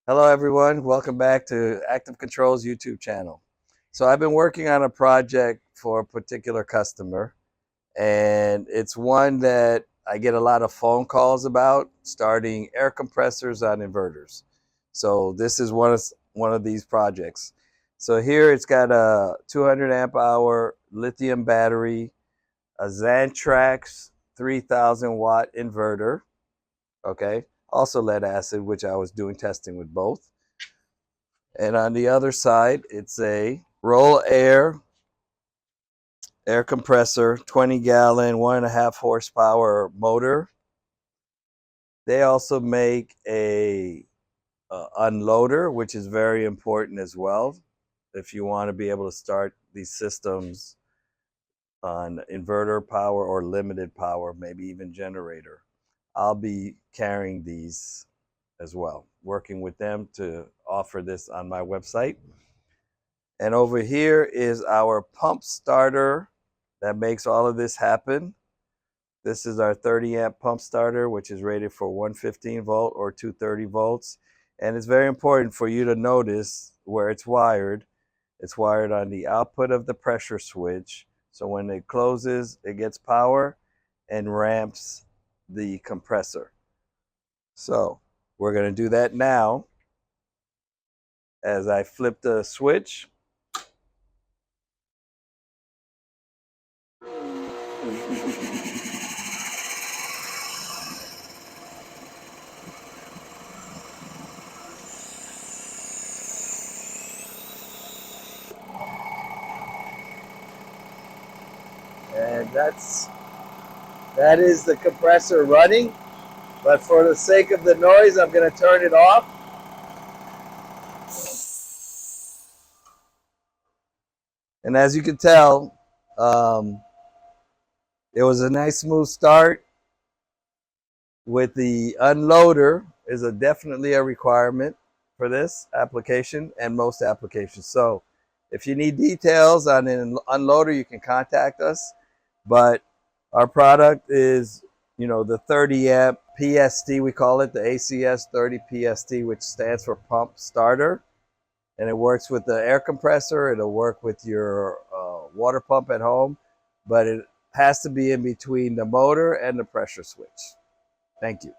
Hello everyone, welcome back to Active Control's YouTube channel. So I've been working on a project for a particular customer, and it's one that I get a lot of phone calls about, starting air compressors on inverters. So this is one of these projects. So here it's got a 200 amp hour lithium battery, a Xantrax 3000 watt inverter, okay? Also lead acid, which I was doing testing with both. And on the other side, it's a roll air compressor, 20-gallon, 1.5 horsepower motor. They also make a unloader, which is very important as well if you want to be able to start these systems on inverter power or limited power, maybe even generator. I'll be carrying these as well, working with them to offer this on my website. And over here is our pump starter that makes all of this happen. This is our 30 amp pump starter, which is rated for 115 volt or 230 volts. And it's very important for you to notice where it's wired. It's wired on the output of the pressure switch. So when it closes, it gets power and ramps the compressor. So we're going to do that now as I flip the switch. And that is the compressor running. But for the sake of the noise, I'm going to turn it off. And as you can tell, it was a nice smooth start. With the unloader is definitely a requirement for this application and most applications. So if you need details on an unloader, you can contact us. But our product is, the 30 amp PST, we call it the ACS 30 PST, which stands for pump starter. And it works with the air compressor. It'll work with your water pump at home, but it has to be in between the motor and the pressure switch. Thank you.